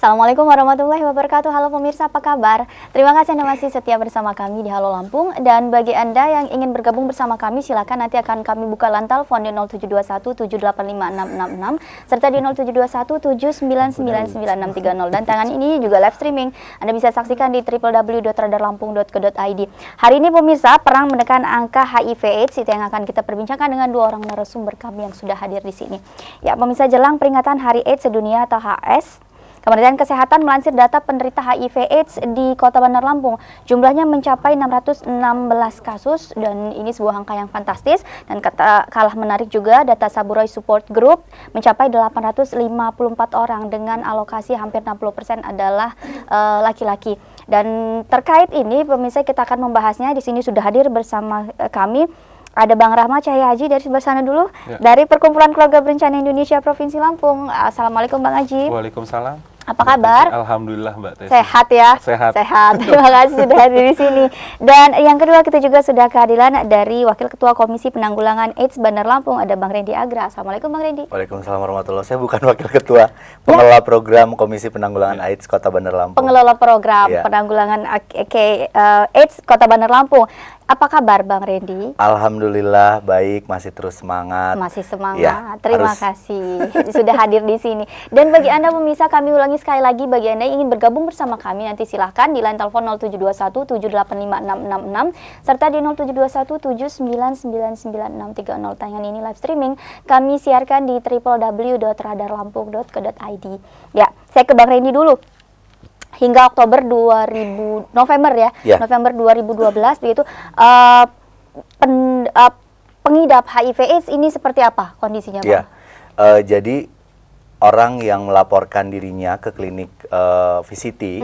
Assalamualaikum warahmatullahi wabarakatuh. Halo pemirsa, apa kabar? Terima kasih Anda masih setia bersama kami di Halo Lampung. Dan bagi Anda yang ingin bergabung bersama kami, silakan nanti akan kami buka lantal phone di 0721785666 serta di 0721799930. Dan tangan ini juga live streaming. Anda bisa saksikan di www.radarlampung.co.id. Hari ini pemirsa, perang menekan angka HIV/AIDS itu yang akan kita perbincangkan dengan dua orang narasumber kami yang sudah hadir di sini. Ya, pemirsa, jelang peringatan Hari AIDS Sedunia atau HS, Kementerian Kesehatan melansir data penderita HIV/AIDS di Kota Bandar Lampung. Jumlahnya mencapai 616 kasus dan ini sebuah angka yang fantastis. Dan kalah menarik juga data Saburai Support Group mencapai 854 orang dengan alokasi hampir 60% adalah laki-laki. Dan terkait ini pemirsa, kita akan membahasnya. Di sini sudah hadir bersama kami. Ada Bang Rahmat Cahaya Haji dari sebelah sana dulu, ya, dari Perkumpulan Keluarga Berencana Indonesia Provinsi Lampung. Assalamualaikum Bang Haji. Waalaikumsalam. Apa kabar? Alhamdulillah Mbak Tesi. Sehat ya? Sehat. Sehat. Terima kasih sudah hadir di sini. Dan yang kedua, kita juga sudah kehadiran dari Wakil Ketua Komisi Penanggulangan AIDS Bandar Lampung, ada Bang Rendi Agra. Assalamualaikum Bang Rendi. Waalaikumsalam warahmatullahi wabarakatuh. Saya bukan Wakil Ketua, pengelola program Komisi Penanggulangan AIDS Kota Bandar Lampung. Pengelola program ya, penanggulangan AIDS Kota Bandar Lampung. Apa kabar Bang Rendi? Alhamdulillah baik, masih terus semangat. Masih semangat. Ya, terima kasih sudah hadir di sini. Dan bagi Anda pemirsa, kami ulangi sekali lagi, bagi Anda yang ingin bergabung bersama kami, nanti silahkan di line telepon 0721785666 serta di 0721799960. Tayangan ini live streaming kami siarkan di www.radarlampung.co.id. Ya, saya ke Bang Rendi dulu. Hingga November 2012 begitu, pengidap HIV/AIDS ini seperti apa kondisinya, Pak? Ya, jadi orang yang melaporkan dirinya ke klinik VCT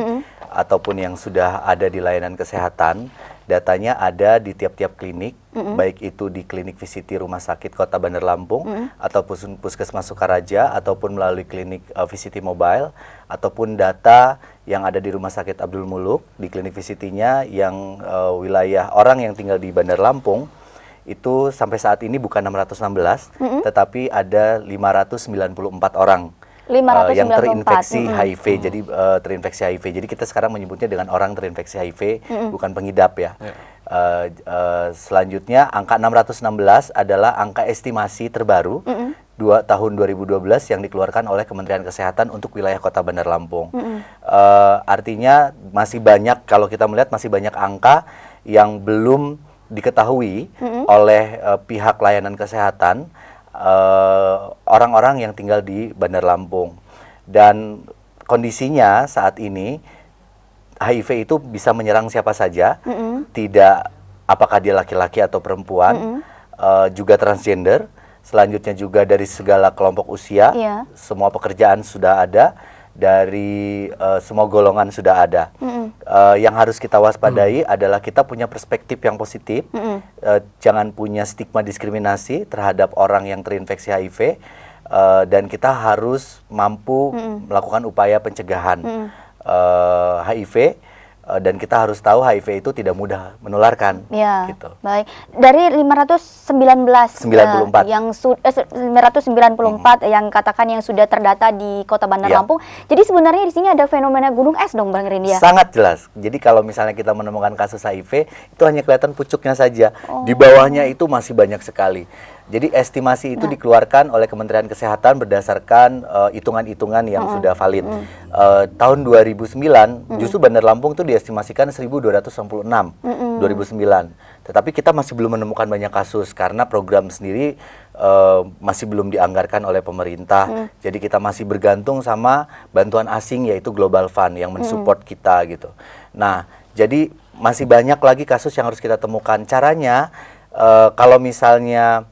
ataupun yang sudah ada di layanan kesehatan, datanya ada di tiap-tiap klinik, baik itu di klinik VCT Rumah Sakit Kota Bandar Lampung, ataupun Puskesmas Sukaraja, ataupun melalui klinik VCT Mobile, ataupun data yang ada di Rumah Sakit Abdul Muluk, di klinik VCT-nya yang wilayah orang yang tinggal di Bandar Lampung, itu sampai saat ini bukan 616, tetapi ada 594 orang. Yang terinfeksi HIV, jadi terinfeksi HIV. Jadi kita sekarang menyebutnya dengan orang terinfeksi HIV, bukan pengidap ya. Selanjutnya angka 616 adalah angka estimasi terbaru tahun 2012 yang dikeluarkan oleh Kementerian Kesehatan untuk wilayah Kota Bandar Lampung. Artinya masih banyak, kalau kita melihat masih banyak angka yang belum diketahui oleh pihak layanan kesehatan, orang-orang yang tinggal di Bandar Lampung. Dan kondisinya saat ini HIV itu bisa menyerang siapa saja, tidak apakah dia laki-laki atau perempuan, juga transgender, selanjutnya juga dari segala kelompok usia, semua pekerjaan sudah ada, dari semua golongan sudah ada. Yang harus kita waspadai adalah kita punya perspektif yang positif, jangan punya stigma diskriminasi terhadap orang yang terinfeksi HIV, dan kita harus mampu melakukan upaya pencegahan HIV. Dan kita harus tahu HIV itu tidak mudah menularkan. Ya, gitu. Baik. Dari 594 yang 594 yang katakan yang sudah terdata di Kota Bandar Lampung. Jadi sebenarnya di sini ada fenomena gunung es dong Bang Rendi ya? Sangat jelas. Jadi kalau misalnya kita menemukan kasus HIV, itu hanya kelihatan pucuknya saja. Di bawahnya itu masih banyak sekali. Jadi estimasi itu dikeluarkan oleh Kementerian Kesehatan berdasarkan hitungan-hitungan yang sudah valid. Tahun 2009 justru Bandar Lampung itu diestimasikan 1.296 2009. Tetapi kita masih belum menemukan banyak kasus karena program sendiri masih belum dianggarkan oleh pemerintah. Jadi kita masih bergantung sama bantuan asing, yaitu Global Fund yang mensupport kita gitu. Nah, jadi masih banyak lagi kasus yang harus kita temukan. Caranya, kalau misalnya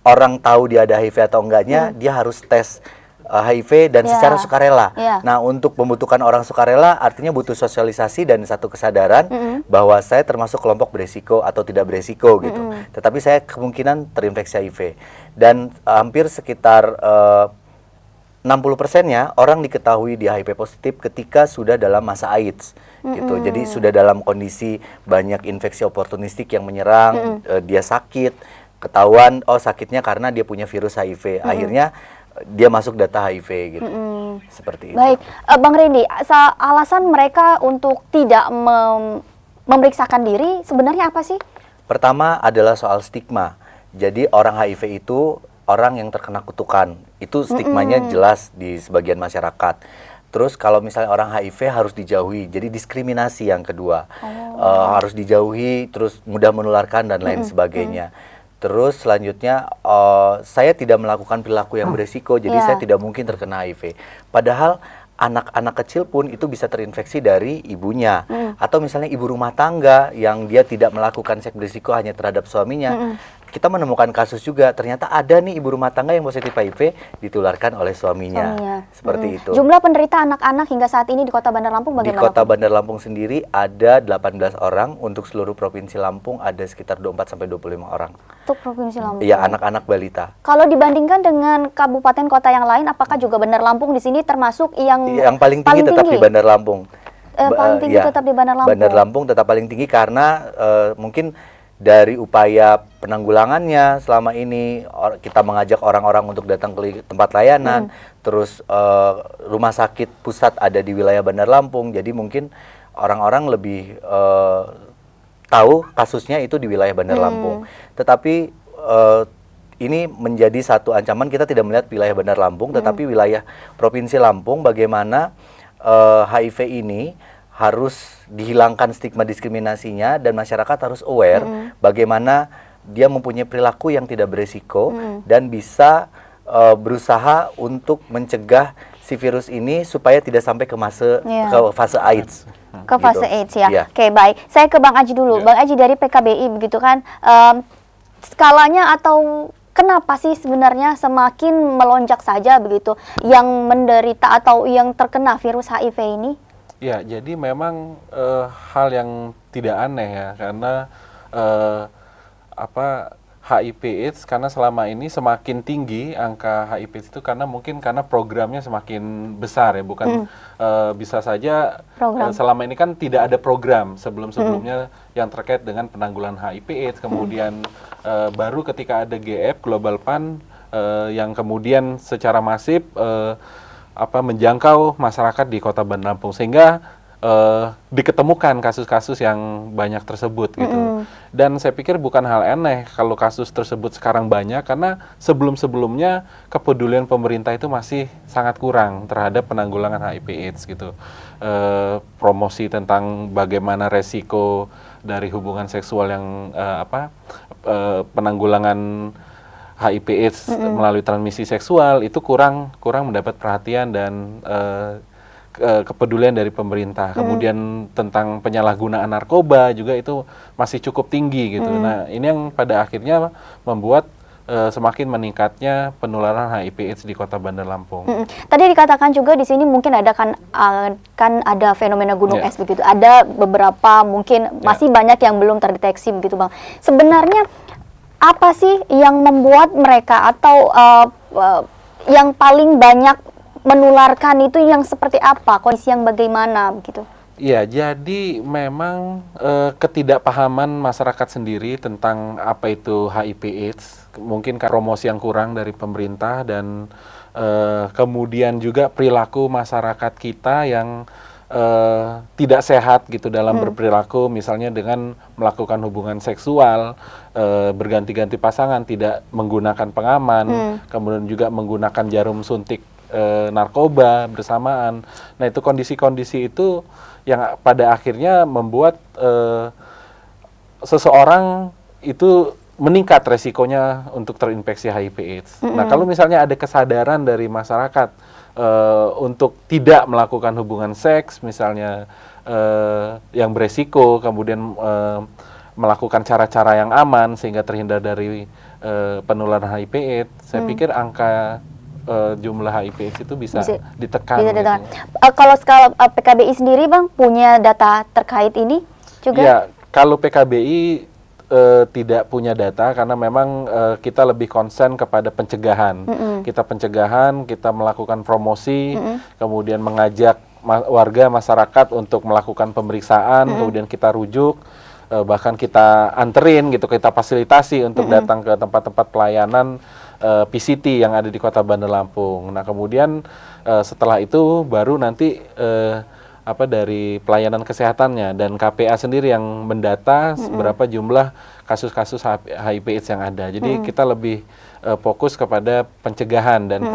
orang tahu dia ada HIV atau enggaknya, dia harus tes HIV dan secara sukarela. Nah, untuk membutuhkan orang sukarela artinya butuh sosialisasi dan satu kesadaran bahwa saya termasuk kelompok beresiko atau tidak beresiko gitu. Tetapi saya kemungkinan terinfeksi HIV. Dan hampir sekitar 60%-nya orang diketahui dia HIV positif ketika sudah dalam masa AIDS gitu. Jadi sudah dalam kondisi banyak infeksi oportunistik yang menyerang, dia sakit, ketahuan oh sakitnya karena dia punya virus HIV. Akhirnya dia masuk data HIV gitu. Seperti itu. Baik, Bang Randy, alasan mereka untuk tidak memeriksakan diri sebenarnya apa sih? Pertama adalah soal stigma. Jadi orang HIV itu orang yang terkena kutukan. Itu stigmanya jelas di sebagian masyarakat. Terus kalau misalnya orang HIV harus dijauhi, jadi diskriminasi yang kedua. Harus dijauhi, terus mudah menularkan dan lain sebagainya. Terus selanjutnya saya tidak melakukan perilaku yang beresiko, jadi saya tidak mungkin terkena HIV. Padahal anak-anak kecil pun itu bisa terinfeksi dari ibunya. Atau misalnya ibu rumah tangga yang dia tidak melakukan seks berisiko hanya terhadap suaminya. Kita menemukan kasus juga, ternyata ada nih ibu rumah tangga yang positif HIV ditularkan oleh suaminya. Seperti itu. Jumlah penderita anak-anak hingga saat ini di Kota Bandar Lampung bagaimana? Di Kota Bandar Lampung sendiri ada 18 orang, untuk seluruh Provinsi Lampung ada sekitar 24-25 orang. Untuk Provinsi Lampung? Iya, anak-anak balita. Kalau dibandingkan dengan kabupaten kota yang lain, apakah juga Bandar Lampung di sini termasuk yang paling tinggi tetap di Bandar Lampung? Paling tinggi tetap di Bandar Lampung? Bandar Lampung tetap paling tinggi karena mungkin dari upaya penanggulangannya selama ini kita mengajak orang-orang untuk datang ke tempat layanan, terus rumah sakit pusat ada di wilayah Bandar Lampung, jadi mungkin orang-orang lebih tahu kasusnya itu di wilayah Bandar Lampung. Tetapi ini menjadi satu ancaman, kita tidak melihat wilayah Bandar Lampung, tetapi wilayah Provinsi Lampung, bagaimana HIV ini harus dihilangkan stigma diskriminasinya dan masyarakat harus aware bagaimana dia mempunyai perilaku yang tidak beresiko dan bisa berusaha untuk mencegah si virus ini supaya tidak sampai ke fase AIDS. Ke fase AIDS ya. Yeah. Oke, baik. Saya ke Bang Aji dulu. Bang Aji dari PKBI begitu kan. Skalanya atau kenapa sih sebenarnya semakin melonjak saja begitu yang menderita atau yang terkena virus HIV ini? Ya, jadi memang hal yang tidak aneh ya, karena HIV/AIDS karena selama ini semakin tinggi angka HIV itu karena mungkin karena programnya semakin besar ya, bukan bisa saja selama ini kan tidak ada program sebelum-sebelumnya yang terkait dengan penanggulangan HIV/AIDS, kemudian baru ketika ada GF Global Fund yang kemudian secara masif menjangkau masyarakat di Kota Bandar Lampung, sehingga diketemukan kasus-kasus yang banyak tersebut gitu. Dan saya pikir bukan hal aneh kalau kasus tersebut sekarang banyak, karena sebelum-sebelumnya kepedulian pemerintah itu masih sangat kurang terhadap penanggulangan HIV/AIDS gitu. Promosi tentang bagaimana resiko dari hubungan seksual yang penanggulangan HIV/AIDS melalui transmisi seksual itu kurang mendapat perhatian dan kepedulian dari pemerintah. Kemudian tentang penyalahgunaan narkoba juga itu masih cukup tinggi gitu. Nah, ini yang pada akhirnya membuat semakin meningkatnya penularan HIV/AIDS di Kota Bandar Lampung. Tadi dikatakan juga di sini mungkin ada kan ada fenomena gunung es begitu. Ada beberapa mungkin masih banyak yang belum terdeteksi begitu, Bang. Sebenarnya apa sih yang membuat mereka atau yang paling banyak menularkan itu yang seperti apa, kondisi yang bagaimana begitu? Ya, jadi memang ketidakpahaman masyarakat sendiri tentang apa itu HIV/AIDS, mungkin promosi yang kurang dari pemerintah dan kemudian juga perilaku masyarakat kita yang tidak sehat gitu dalam berperilaku, misalnya dengan melakukan hubungan seksual, berganti-ganti pasangan, tidak menggunakan pengaman, kemudian juga menggunakan jarum suntik narkoba bersamaan. Nah, itu kondisi-kondisi itu yang pada akhirnya membuat seseorang itu meningkat resikonya untuk terinfeksi HIV/AIDS. Nah, kalau misalnya ada kesadaran dari masyarakat untuk tidak melakukan hubungan seks, misalnya yang beresiko, kemudian melakukan cara-cara yang aman sehingga terhindar dari penularan HIV/AIDS, saya pikir angka jumlah HIV/AIDS itu bisa ditekan. Gitu. Kalau skala PKBI sendiri, Bang, punya data terkait ini juga? Ya, kalau PKBI tidak punya data karena memang kita lebih konsen kepada pencegahan. Kita pencegahan, kita melakukan promosi, kemudian mengajak warga masyarakat untuk melakukan pemeriksaan, kemudian kita rujuk, bahkan kita anterin gitu, kita fasilitasi untuk datang ke tempat-tempat pelayanan PCT yang ada di Kota Bandar Lampung. Nah, kemudian setelah itu baru nanti dari pelayanan kesehatannya dan KPA sendiri yang mendata berapa jumlah kasus-kasus HIV/AIDS yang ada. Jadi kita lebih fokus kepada pencegahan dan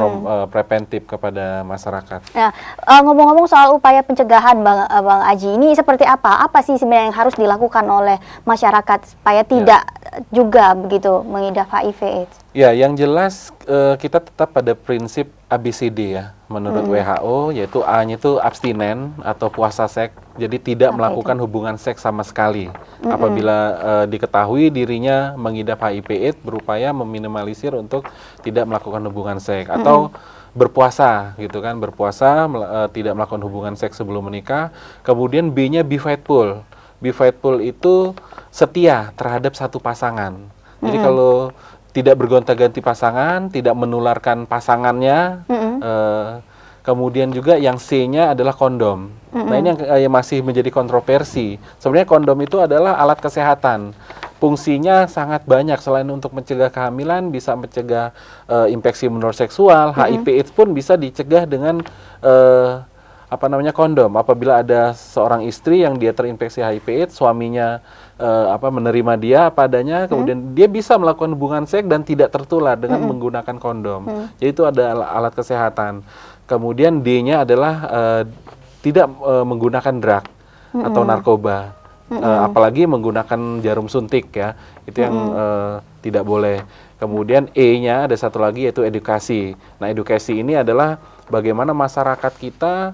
preventif kepada masyarakat. Nah, ngomong-ngomong soal upaya pencegahan, Bang Aji, ini seperti apa? Apa sih sebenarnya yang harus dilakukan oleh masyarakat supaya tidak juga begitu mengidap HIV/AIDS? Ya, yang jelas kita tetap pada prinsip ABCD ya, menurut WHO, yaitu A-nya itu abstinen atau puasa seks, jadi tidak melakukan hubungan seks sama sekali. Apabila diketahui dirinya mengidap HIV/AIDS, berupaya meminimalisir untuk tidak melakukan hubungan seks atau berpuasa gitu kan, berpuasa tidak melakukan hubungan seks sebelum menikah. Kemudian B-nya be faithful. Be faithful itu setia terhadap satu pasangan. Jadi kalau tidak bergonta-ganti pasangan, tidak menularkan pasangannya, kemudian juga yang C-nya adalah kondom. Nah, ini yang masih menjadi kontroversi. Sebenarnya kondom itu adalah alat kesehatan. Fungsinya sangat banyak, selain untuk mencegah kehamilan, bisa mencegah infeksi menular seksual, HIV/AIDS pun bisa dicegah dengan kondom. Apabila ada seorang istri yang dia terinfeksi HIV/AIDS, suaminya menerima dia apa adanya, kemudian dia bisa melakukan hubungan seks dan tidak tertular dengan menggunakan kondom. Jadi itu ada alat kesehatan. Kemudian D-nya adalah tidak menggunakan drug atau narkoba, apalagi menggunakan jarum suntik ya, itu yang tidak boleh. Kemudian E-nya ada satu lagi yaitu edukasi. Nah, edukasi ini adalah bagaimana masyarakat kita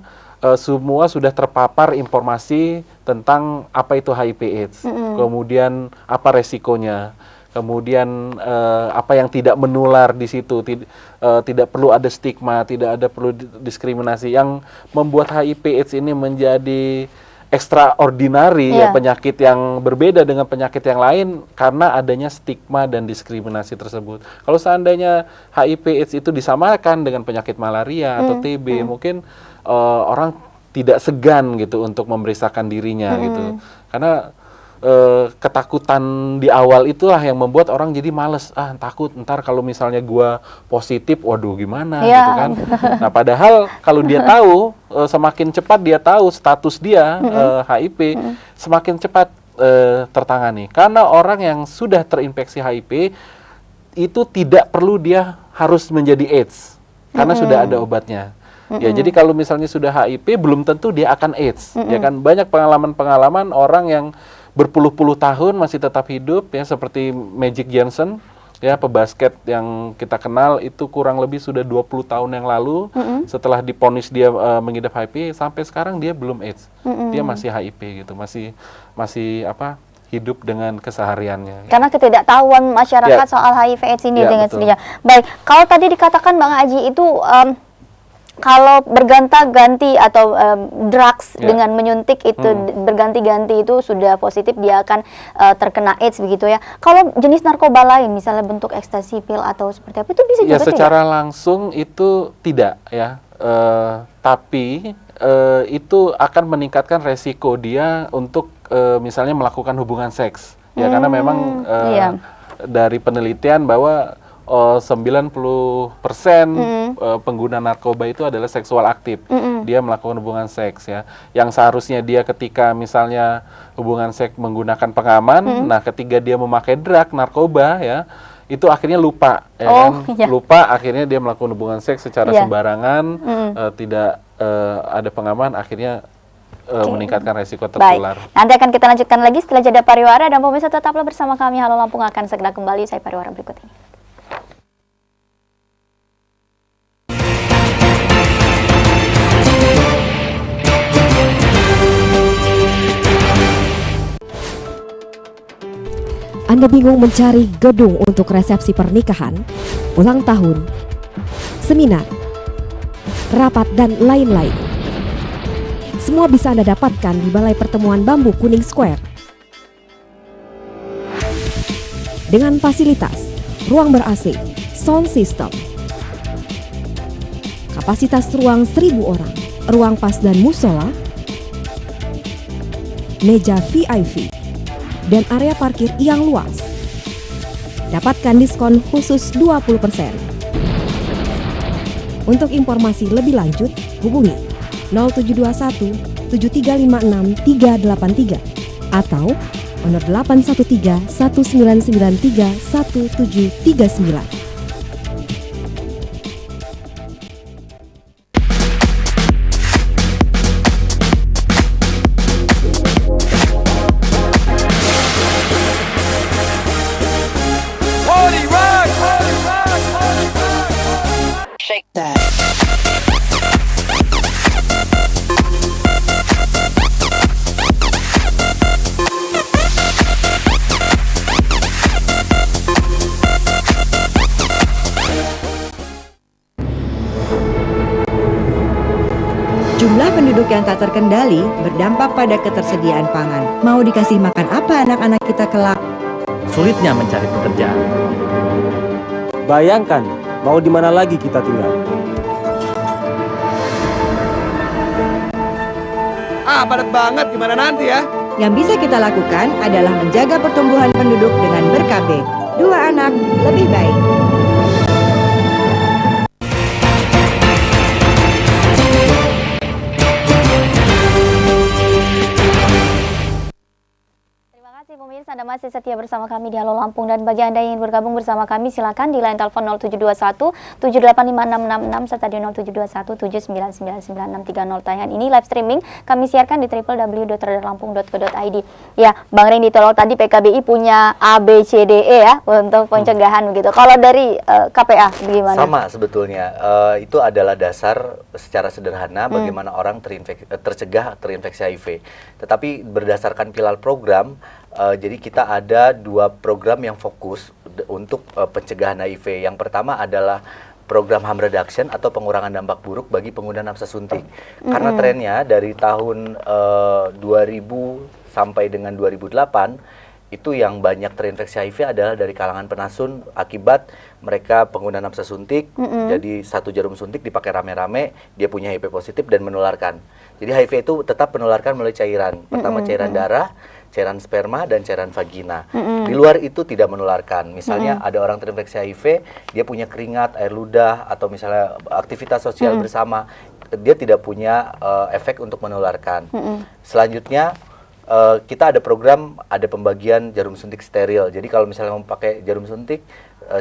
semua sudah terpapar informasi tentang apa itu HIV/AIDS, kemudian apa resikonya, kemudian apa yang tidak menular di situ, tidak perlu ada stigma, tidak ada perlu diskriminasi. Yang membuat HIV/AIDS ini menjadi extraordinary, ya, penyakit yang berbeda dengan penyakit yang lain karena adanya stigma dan diskriminasi tersebut. Kalau seandainya HIV/AIDS itu disamakan dengan penyakit malaria atau TB, mungkin orang tidak segan gitu untuk memeriksakan dirinya gitu, karena ketakutan di awal itulah yang membuat orang jadi males, takut ntar kalau misalnya gua positif, waduh gimana gitu kan. Nah, padahal kalau dia tahu, semakin cepat dia tahu status dia HIV, semakin cepat tertangani. Karena orang yang sudah terinfeksi HIV itu tidak perlu dia harus menjadi AIDS karena sudah ada obatnya. Ya, jadi kalau misalnya sudah HIV belum tentu dia akan AIDS. Ya kan, banyak pengalaman-pengalaman orang yang berpuluh-puluh tahun masih tetap hidup ya, seperti Magic Johnson ya, pebasket yang kita kenal itu kurang lebih sudah 20 tahun yang lalu setelah diponis dia mengidap HIV, sampai sekarang dia belum AIDS. Dia masih HIV gitu, masih hidup dengan kesehariannya. Karena ketidaktahuan masyarakat soal HIV/AIDS ini dengan sendirinya. Baik, kalau tadi dikatakan Bang Aji itu kalau berganti-ganti atau drugs dengan menyuntik itu berganti-ganti itu sudah positif, dia akan terkena AIDS begitu ya. Kalau jenis narkoba lain, misalnya bentuk ekstasi pil atau seperti apa, itu bisa juga ya, secara langsung itu tidak ya, tapi itu akan meningkatkan resiko dia untuk misalnya melakukan hubungan seks ya, karena memang dari penelitian bahwa 90% pengguna narkoba itu adalah seksual aktif. Dia melakukan hubungan seks ya. Yang seharusnya dia ketika misalnya hubungan seks menggunakan pengaman, nah ketika dia memakai drug narkoba ya, itu akhirnya lupa ya kan? Lupa, akhirnya dia melakukan hubungan seks secara sembarangan, tidak ada pengaman, akhirnya meningkatkan resiko tertular. Baik. Nanti akan kita lanjutkan lagi setelah jeda pariwara, dan pemirsa tetaplah bersama kami. Halo Lampung akan segera kembali usai pariwara berikut ini. Anda bingung mencari gedung untuk resepsi pernikahan, ulang tahun, seminar, rapat, dan lain-lain? Semua bisa Anda dapatkan di Balai Pertemuan Bambu Kuning Square. Dengan fasilitas ruang ber-AC, sound system, kapasitas ruang 1000 orang, ruang pas dan musola, meja VIP, dan area parkir yang luas. mendapatkan diskon khusus 20%. Untuk informasi lebih lanjut, hubungi 0721 7356 383 atau 0813 1993 1739. Jumlah penduduk yang tak terkendali berdampak pada ketersediaan pangan. Mau dikasih makan apa anak-anak kita kelak? Sulitnya mencari pekerjaan. Bayangkan, mau di mana lagi kita tinggal? Padat banget, gimana nanti ya? Yang bisa kita lakukan adalah menjaga pertumbuhan penduduk dengan ber-KB. 2 anak lebih baik. Pemirsa, Anda masih setia bersama kami di Halo Lampung, dan bagi Anda yang ingin bergabung bersama kami silakan di line telepon 0721 785666 serta di 0721 799960. Tayangan ini live streaming kami siarkan di www.radarlampung.co.id. Ya, Bang Randy, tolong tadi PKBI punya A B C D E ya untuk pencegahan begitu. Kalau dari KPA bagaimana? Sama sebetulnya. Itu adalah dasar secara sederhana bagaimana orang tercegah terinfeksi HIV. Tetapi berdasarkan pilar program, jadi kita ada 2 program yang fokus untuk pencegahan HIV. Yang pertama adalah program harm reduction atau pengurangan dampak buruk bagi pengguna nafas suntik. Karena trennya dari tahun 2000 sampai dengan 2008 itu yang banyak terinfeksi HIV adalah dari kalangan penasun akibat mereka pengguna nafas suntik. Jadi 1 jarum suntik dipakai rame-rame, dia punya HIV positif dan menularkan. Jadi HIV itu tetap menularkan melalui cairan. Pertama cairan darah, cairan sperma, dan cairan vagina. Di luar itu tidak menularkan. Misalnya ada orang terinfeksi HIV, dia punya keringat, air ludah, atau misalnya aktivitas sosial bersama, dia tidak punya efek untuk menularkan. Selanjutnya kita ada program, ada pembagian jarum suntik steril. Jadi kalau misalnya mau pakai jarum suntik,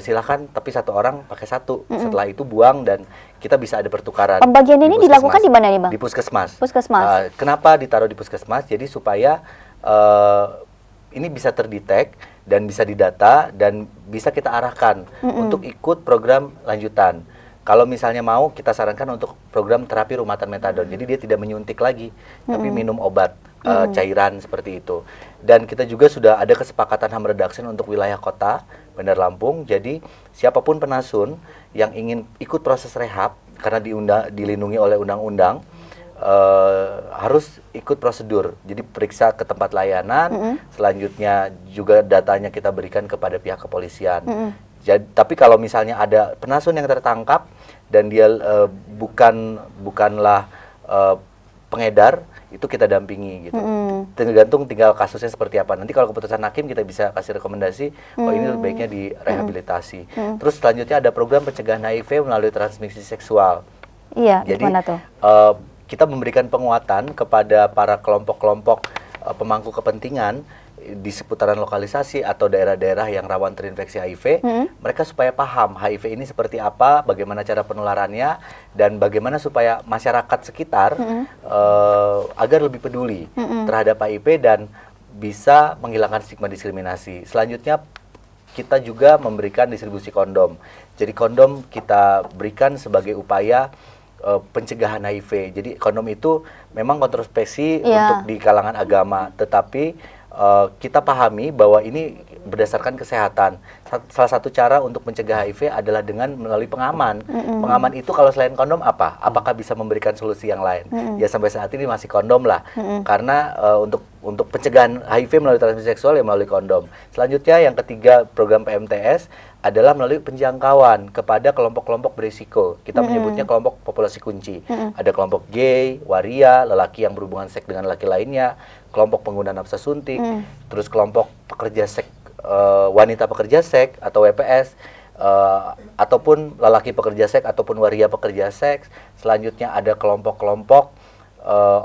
silakan, tapi 1 orang pakai 1. Setelah itu buang dan kita bisa ada pertukaran. Pembagian ini dilakukan di mana nih, Bang? Di puskesmas. Puskesmas. Kenapa ditaruh di puskesmas? Jadi supaya ini bisa terdetek dan bisa didata dan bisa kita arahkan untuk ikut program lanjutan. Kalau misalnya mau, kita sarankan untuk program terapi rumahan metadon. Jadi dia tidak menyuntik lagi, tapi minum obat cairan seperti itu. Dan kita juga sudah ada kesepakatan harm reduction untuk wilayah kota Bandar Lampung. Jadi siapapun penasun yang ingin ikut proses rehab karena dilindungi oleh undang-undang, harus ikut prosedur. Jadi periksa ke tempat layanan, selanjutnya juga datanya kita berikan kepada pihak kepolisian. Jadi, tapi kalau misalnya ada penasun yang tertangkap dan dia bukanlah pengedar, itu kita dampingi gitu. Tergantung tinggal kasusnya seperti apa. Nanti kalau keputusan hakim kita bisa kasih rekomendasi, oh ini lebih baiknya direhabilitasi. Terus selanjutnya ada program pencegahan HIV melalui transmisi seksual. Iya, jadi gimana tuh? Kita memberikan penguatan kepada para kelompok-kelompok pemangku kepentingan di seputaran lokalisasi atau daerah-daerah yang rawan terinfeksi HIV, mereka supaya paham HIV ini seperti apa, bagaimana cara penularannya, dan bagaimana supaya masyarakat sekitar agar lebih peduli terhadap HIV dan bisa menghilangkan stigma diskriminasi. Selanjutnya kita juga memberikan distribusi kondom. Jadi kondom kita berikan sebagai upaya pencegahan HIV. Jadi kondom itu memang kontroversi untuk di kalangan agama, tetapi kita pahami bahwa ini berdasarkan kesehatan. Salah satu cara untuk mencegah HIV adalah dengan melalui pengaman. Pengaman itu kalau selain kondom apa? Apakah bisa memberikan solusi yang lain? Ya sampai saat ini masih kondom lah. Karena untuk pencegahan HIV melalui transmisi seksual ya melalui kondom. Selanjutnya yang ketiga, program PMTS adalah melalui penjangkauan kepada kelompok-kelompok berisiko. Kita menyebutnya kelompok populasi kunci. Ada kelompok gay, waria, lelaki yang berhubungan seks dengan laki lainnya, kelompok pengguna nafas suntik, terus kelompok pekerja seks wanita pekerja seks atau WPS, ataupun lelaki pekerja seks ataupun waria pekerja seks. Selanjutnya ada kelompok-kelompok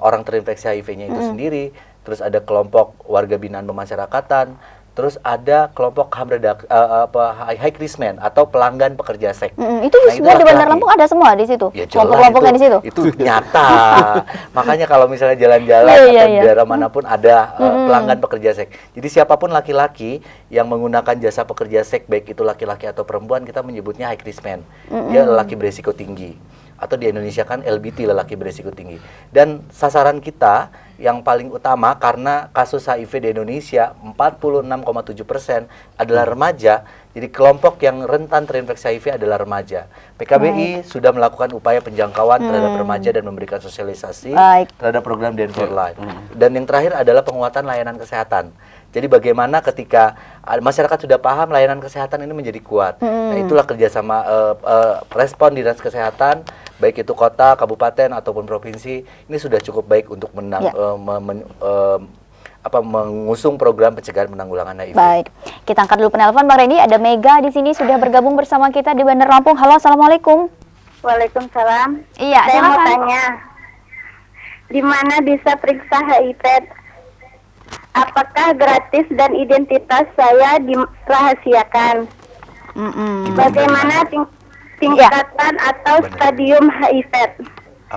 orang terinfeksi HIV-nya itu sendiri. Terus ada kelompok warga binaan pemasyarakatan. Terus ada kelompok high risk man atau pelanggan pekerja seks. Itu semua di Bandar Lampung ada semua di situ. Ya, kelompok-kelompoknya di situ. Itu nyata. Makanya kalau misalnya jalan-jalan atau di daerah manapun ada pelanggan pekerja seks. Jadi siapapun laki-laki yang menggunakan jasa pekerja seks, baik itu laki-laki atau perempuan, kita menyebutnya high risk man. Dia lelaki berisiko tinggi. Atau di Indonesia kan LBT, lelaki berisiko tinggi. Dan sasaran kita yang paling utama karena kasus HIV di Indonesia 46,7% adalah remaja. Jadi kelompok yang rentan terinfeksi HIV adalah remaja. PKBI sudah melakukan upaya penjangkauan terhadap remaja dan memberikan sosialisasi terhadap program Dance for Life. Dan yang terakhir adalah penguatan layanan kesehatan. Jadi bagaimana ketika masyarakat sudah paham, layanan kesehatan ini menjadi kuat. Nah, itulah kerjasama respon dinas kesehatan, baik itu kota, kabupaten ataupun provinsi, ini sudah cukup baik untuk mengusung program pencegahan penanggulangan HIV. Baik, kita angkat dulu penelpon Bang Randy. Ada Mega di sini sudah bergabung bersama kita di Bandar Lampung. Halo, assalamualaikum. Waalaikumsalam. Iya, saya mau silakan. tanya, di mana bisa periksa HIV? Apakah gratis dan identitas saya dirahasiakan? Bagaimana tingkatan atau stadium HIV?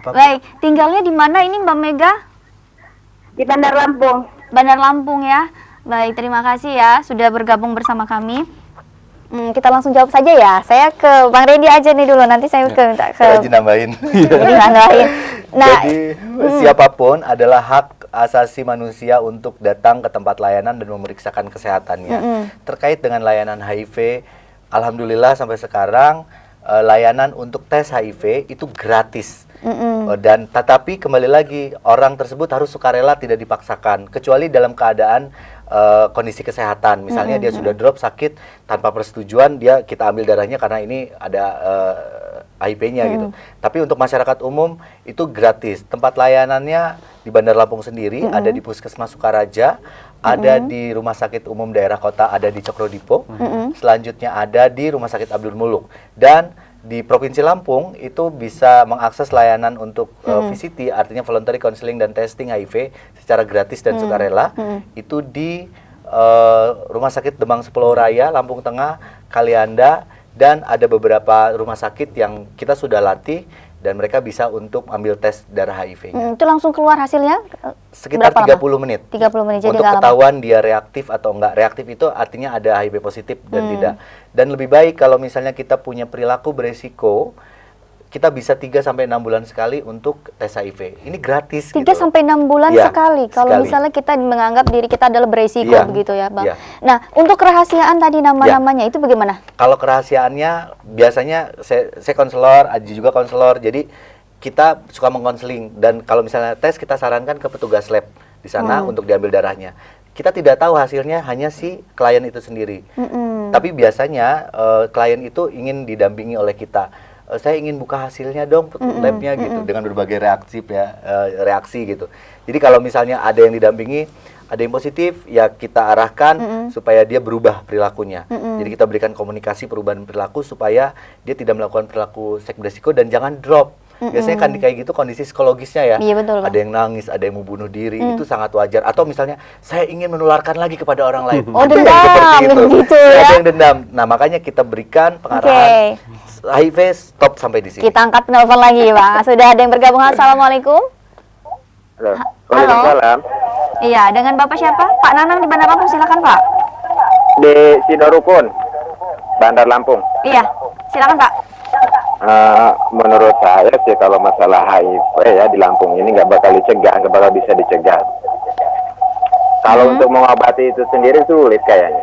Baik, tinggalnya di mana ini Mbak Mega? Di Bandar Lampung. Bandar Lampung ya. Baik, terima kasih ya sudah bergabung bersama kami. Kita langsung jawab saja ya. Saya ke Bang Randy aja nih dulu. Nanti saya minta ke Rajin nambahin. Nah, jadi siapapun adalah hak asasi manusia untuk datang ke tempat layanan dan memeriksakan kesehatannya. Terkait dengan layanan HIV, alhamdulillah sampai sekarang layanan untuk tes HIV itu gratis. Dan tetapi kembali lagi, orang tersebut harus sukarela, tidak dipaksakan, kecuali dalam keadaan kondisi kesehatan. Misalnya dia sudah drop sakit tanpa persetujuan, kita ambil darahnya karena ini ada HIV-nya gitu. Tapi untuk masyarakat umum itu gratis. Tempat layanannya di Bandar Lampung sendiri ada di Puskesmas Sukaraja, ada di Rumah Sakit Umum Daerah Kota, ada di Cokro-Dipo. Selanjutnya ada di Rumah Sakit Abdul Muluk. Dan di Provinsi Lampung itu bisa mengakses layanan untuk VCT, artinya voluntary counseling dan testing HIV secara gratis dan sukarela. Itu di Rumah Sakit Demang Sepuluh Raya, Lampung Tengah, Kalianda, dan ada beberapa rumah sakit yang kita sudah latih dan mereka bisa untuk ambil tes darah HIV-nya. Itu langsung keluar hasilnya? Sekitar 30 menit. 30 menit jadi untuk ketahuan dia reaktif atau enggak. Reaktif itu artinya ada HIV positif dan tidak. Dan lebih baik kalau misalnya kita punya perilaku beresiko, kita bisa 3-6 bulan sekali untuk tes HIV. Ini gratis. 3-6 bulan sekali. Kalau misalnya kita menganggap diri kita adalah beresiko begitu ya, Bang. Nah, untuk kerahasiaan tadi nama-namanya itu bagaimana? Kalau kerahasiaannya biasanya saya konselor, Aji juga konselor. Jadi kita suka mengkonseling dan kalau misalnya tes kita sarankan ke petugas lab di sana untuk diambil darahnya. Kita tidak tahu hasilnya, hanya si klien itu sendiri. Tapi biasanya klien itu ingin didampingi oleh kita. Saya ingin buka hasilnya dong labnya gitu dengan berbagai reaksi gitu. Jadi kalau misalnya ada yang didampingi, ada yang positif, ya kita arahkan supaya dia berubah perilakunya. Jadi kita berikan komunikasi perubahan perilaku supaya dia tidak melakukan perilaku seks beresiko dan jangan drop. Biasanya kan kayak gitu kondisi psikologisnya ya. Iya, betul, ada yang nangis, ada yang mau bunuh diri, itu sangat wajar. Atau misalnya saya ingin menularkan lagi kepada orang lain. Oh, dendam gitu ya. Ada yang dendam. Nah, makanya kita berikan pengarahan. HIV stop sampai di sini. Kita angkat telepon lagi, Bang. Sudah ada yang bergabung. Assalamualaikum. Halo. Waalaikumsalam. Iya, dengan Bapak siapa? Pak Nanang di Bandar Lampung, silakan, Pak. Di Sidorukun, Bandar Lampung. Iya, silakan, Pak. Menurut saya sih kalau masalah HIV ya di Lampung ini nggak bakal dicegah, nggak bakal bisa dicegah. Kalau untuk mengobati itu sendiri sulit kayaknya.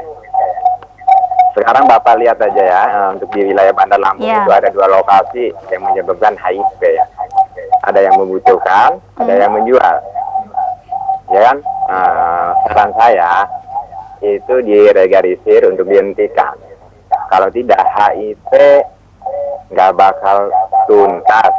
Sekarang Bapak lihat aja ya, untuk di wilayah Bandar Lampung itu ada 2 lokasi yang menyebabkan HIV ya. Ada yang membutuhkan, ada yang menjual. Ya kan? Saran saya itu diregularisir untuk dihentikan. Kalau tidak HIV nggak bakal tuntas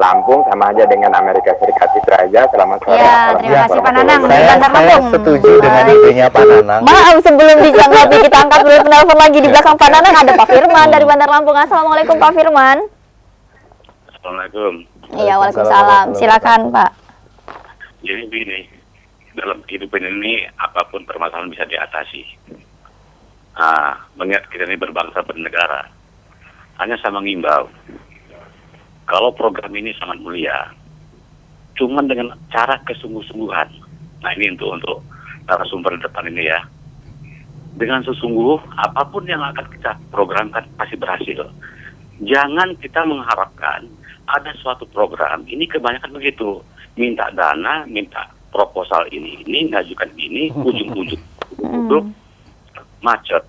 Lampung sama aja dengan Amerika Serikat. Itu aja. Selamat sore. Ya, terima kasih Pak Nanang. Saya setuju dengan idenya Pak Nanang. Maaf, sebelum ditanggapi kita angkat dulu penelpon lagi. Di belakang Pak Nanang ada Pak Firman dari Bandar Lampung. Assalamualaikum Pak Firman. Assalamualaikum. Iya, waalaikumsalam. Silakan Pak. Jadi begini, dalam kehidupan ini apapun permasalahan bisa diatasi. Mengingat kita ini berbangsa bernegara, hanya sama ngimbau. Kalau program ini sangat mulia, cuman dengan cara kesungguh-sungguhan. Nah ini untuk narasumber depan ini ya. Dengan sesungguh, apapun yang akan kita programkan pasti berhasil. Jangan kita mengharapkan ada suatu program, ini kebanyakan begitu. Minta dana, minta proposal ini ngajukan ini, ujung-ujung itu macet.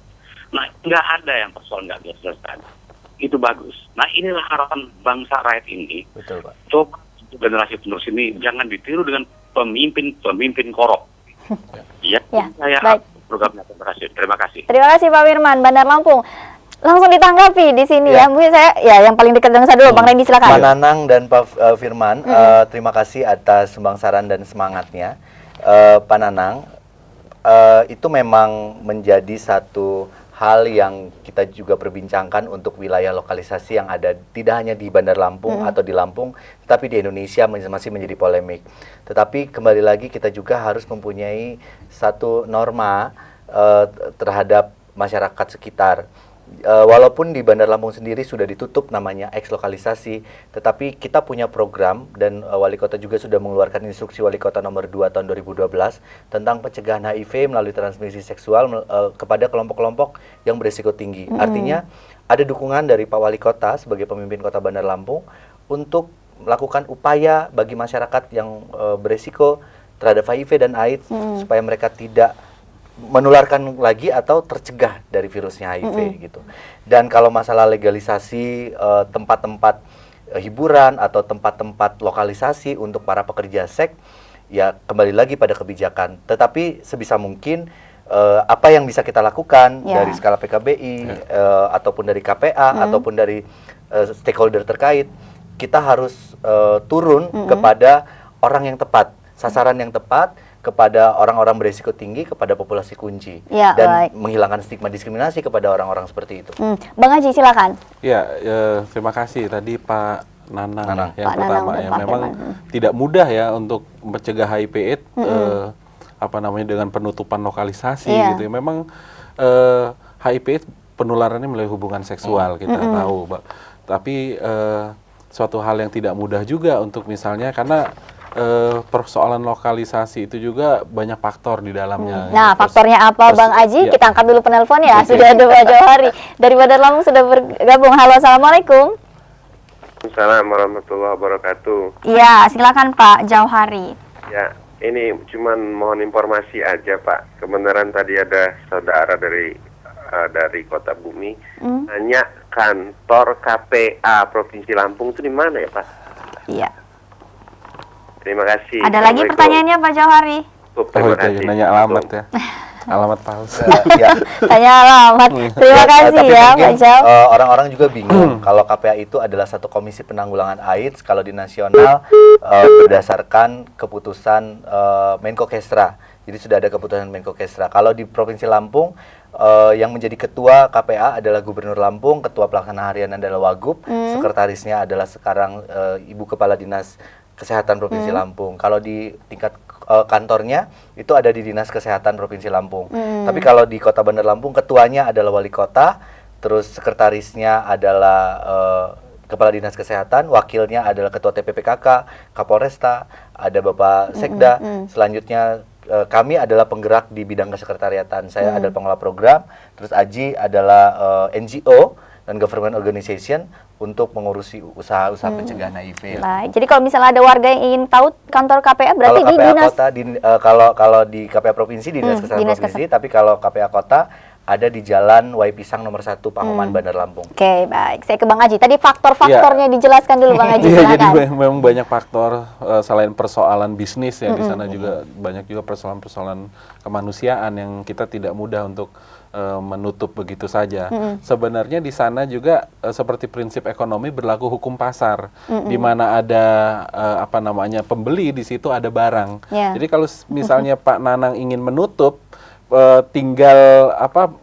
Nah, nggak ada yang persoalan nggak bisa selesai. Itu bagus. Nah, inilah harapan bangsa rakyat ini. Betul, Pak. Coba generasi penerus ini jangan ditiru dengan pemimpin korup. Ya, saya baik. programnya akan berhasil. Terima kasih. Terima kasih Pak Firman, Bandar Lampung. Langsung ditanggapi di sini ya. Mungkin saya yang paling dekat dengan saya dulu, Bang Randy silakan. Pak Nanang dan Pak Firman, terima kasih atas sumbang saran dan semangatnya. Pak Nanang, itu memang menjadi satu hal yang kita juga perbincangkan untuk wilayah lokalisasi yang ada tidak hanya di Bandar Lampung atau di Lampung, tetapi di Indonesia masih menjadi polemik. Tetapi kembali lagi kita juga harus mempunyai satu norma terhadap masyarakat sekitar. Walaupun di Bandar Lampung sendiri sudah ditutup namanya eks-lokalisasi, tetapi kita punya program dan Wali Kota juga sudah mengeluarkan instruksi Wali Kota nomor 2 tahun 2012 tentang pencegahan HIV melalui transmisi seksual kepada kelompok-kelompok yang berisiko tinggi. Artinya ada dukungan dari Pak Wali Kota sebagai pemimpin Kota Bandar Lampung untuk melakukan upaya bagi masyarakat yang berisiko terhadap HIV dan AIDS supaya mereka tidak menularkan lagi atau tercegah dari virusnya HIV gitu. Dan kalau masalah legalisasi tempat-tempat hiburan atau tempat-tempat lokalisasi untuk para pekerja seks, ya kembali lagi pada kebijakan. Tetapi sebisa mungkin apa yang bisa kita lakukan dari skala PKBI ataupun dari KPA ataupun dari stakeholder terkait, kita harus turun kepada orang yang tepat, sasaran yang tepat, kepada orang-orang berisiko tinggi, kepada populasi kunci, dan menghilangkan stigma diskriminasi kepada orang-orang seperti itu. Bang Haji silakan. Ya, terima kasih tadi Pak Nanang yang Pak pertama Nanang yang memang tidak mudah ya untuk mencegah HIV/AIDS dengan penutupan lokalisasi gitu. Memang HIV/AIDS penularannya melalui hubungan seksual kita tahu, Pak. Tapi suatu hal yang tidak mudah juga untuk misalnya karena persoalan lokalisasi itu juga banyak faktor di dalamnya. Nah, faktornya apa Bang Aji? Kita angkat dulu penelpon ya. Sudah ada Pak Jauhari dari Bandar Lampung sudah bergabung. Halo, assalamualaikum. Assalamualaikum warahmatullahi wabarakatuh. Iya, silakan Pak Jauhari. Ya, ini cuman mohon informasi aja Pak. Kebenaran tadi ada saudara dari Kota Bumi nanya kantor KPA Provinsi Lampung itu di mana ya Pak? Iya. Terima kasih. Ada lagi pertanyaannya Pak Jauhari? Terima kasih. Nanya alamat ya. Alamat palsu. Tanya alamat. Terima kasih ya Pak Jau. Orang-orang juga bingung kalau KPA itu adalah satu komisi penanggulangan AIDS kalau di nasional berdasarkan keputusan Menko Kesra. Jadi sudah ada keputusan Menko Kesra. Kalau di Provinsi Lampung yang menjadi ketua KPA adalah Gubernur Lampung, ketua pelaksana harian adalah Wagub, sekretarisnya adalah sekarang Ibu Kepala Dinas Kesehatan Provinsi Lampung. Kalau di tingkat kantornya itu ada di Dinas Kesehatan Provinsi Lampung. Tapi kalau di Kota Bandar Lampung ketuanya adalah Wali Kota, terus sekretarisnya adalah Kepala Dinas Kesehatan, wakilnya adalah Ketua TPPKK, Kapolresta, ada Bapak Sekda. Selanjutnya kami adalah penggerak di bidang kesekretariatan. Saya adalah pengelola program, terus Aji adalah NGO dan government organization untuk mengurusi usaha-usaha pencegahan HIV. Baik. Jadi kalau misalnya ada warga yang ingin tahu kantor KPA berarti kalau di KPA dinas kota, kalau di KPA provinsi di dinas kesehatan provinsi, tapi kalau KPA kota ada di Jalan Wai Pisang nomor 1 Pahoman Bandar Lampung. Oke, baik. Saya ke Bang Haji. Tadi faktor-faktornya dijelaskan dulu Bang Haji. Iya, jadi memang banyak faktor selain persoalan bisnis ya di sana juga banyak juga persoalan-persoalan kemanusiaan yang kita tidak mudah untuk menutup begitu saja. Sebenarnya di sana juga seperti prinsip ekonomi berlaku hukum pasar, di mana ada pembeli, di situ ada barang. Jadi kalau misalnya Pak Nanang ingin menutup, tinggal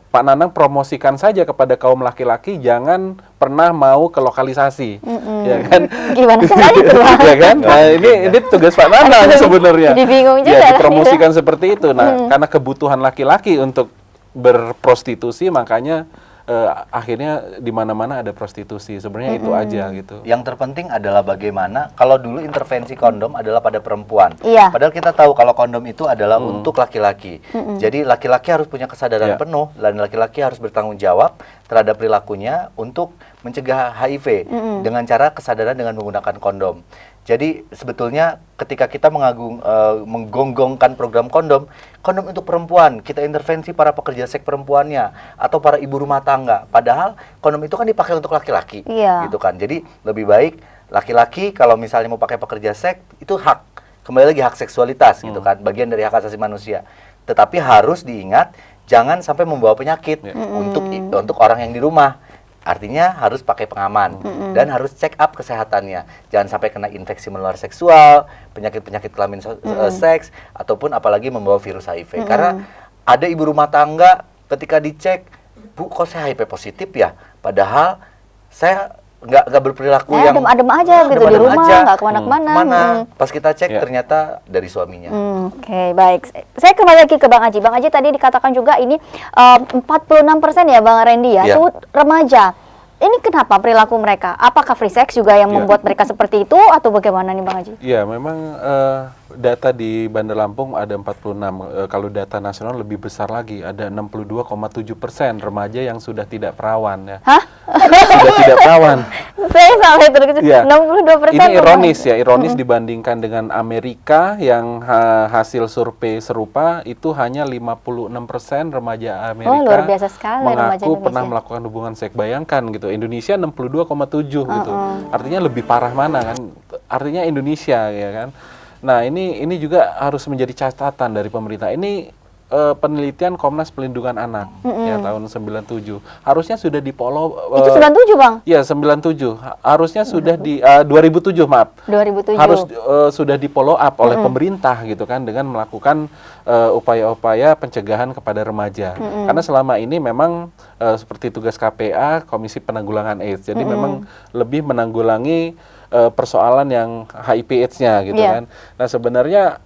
Pak Nanang promosikan saja kepada kaum laki-laki, jangan pernah mau ke lokalisasi, ya kan? Gimana caranya tuh, Bang? Ya kan? Nah, ini tugas Pak Nanang sebenarnya. Jadi bingung juga. Ya, dipromosikan seperti itu. Nah, karena kebutuhan laki-laki untuk berprostitusi, makanya akhirnya di mana-mana ada prostitusi. Sebenarnya itu aja gitu. Yang terpenting adalah bagaimana, kalau dulu intervensi kondom adalah pada perempuan. Padahal kita tahu kalau kondom itu adalah untuk laki-laki. Jadi laki-laki harus punya kesadaran penuh, dan laki-laki harus bertanggung jawab terhadap perilakunya untuk mencegah HIV dengan cara kesadaran dengan menggunakan kondom. Jadi sebetulnya ketika kita menggonggongkan program kondom untuk perempuan, kita intervensi para pekerja seks perempuannya atau para ibu rumah tangga. Padahal kondom itu kan dipakai untuk laki-laki, gitu kan. Jadi lebih baik laki-laki kalau misalnya mau pakai pekerja seks itu hak, kembali lagi hak seksualitas, gitu kan, bagian dari hak asasi manusia. Tetapi harus diingat jangan sampai membawa penyakit untuk orang yang di rumah. Artinya harus pakai pengaman dan harus check up kesehatannya. Jangan sampai kena infeksi menular seksual, penyakit-penyakit kelamin seks, ataupun apalagi membawa virus HIV. Karena ada ibu rumah tangga ketika dicek, Bu, kok saya HIV positif ya? Padahal saya nggak berperilaku yang adem-adem aja gitu di rumah, nggak kemana-kemana. Pas kita cek ternyata dari suaminya. Oke, baik. Saya kembali lagi ke Bang Aji. Bang Aji tadi dikatakan juga ini 46% ya Bang Randy ya, itu remaja. Ini kenapa perilaku mereka? Apakah free sex juga yang membuat mereka seperti itu atau bagaimana nih Bang Aji? Iya, memang data di Bandar Lampung ada 46. Kalau data nasional lebih besar lagi, ada 62,7% remaja yang sudah tidak perawan ya. Hah? Sudah tidak perawan. Saya sampai terkejut. 62%. Ini ironis ya, ironis dibandingkan dengan Amerika yang hasil survei serupa itu hanya 56% remaja Amerika luar biasa sekali, mengaku pernah melakukan hubungan seks. Bayangkan gitu, Indonesia 62,7 gitu. Artinya lebih parah mana kan? Artinya Indonesia ya kan. Nah, ini juga harus menjadi catatan dari pemerintah. Ini penelitian Komnas Pelindungan Anak ya tahun 97. Harusnya sudah di follow. Itu 97, Bang? Iya, 97. Harusnya sudah di 2007, maaf. 2007. Harus sudah di follow up oleh pemerintah gitu kan, dengan melakukan upaya-upaya pencegahan kepada remaja. Karena selama ini memang seperti tugas KPA, Komisi Penanggulangan AIDS. Jadi memang lebih menanggulangi persoalan yang HIV AIDS-nya gitu kan. Nah, sebenarnya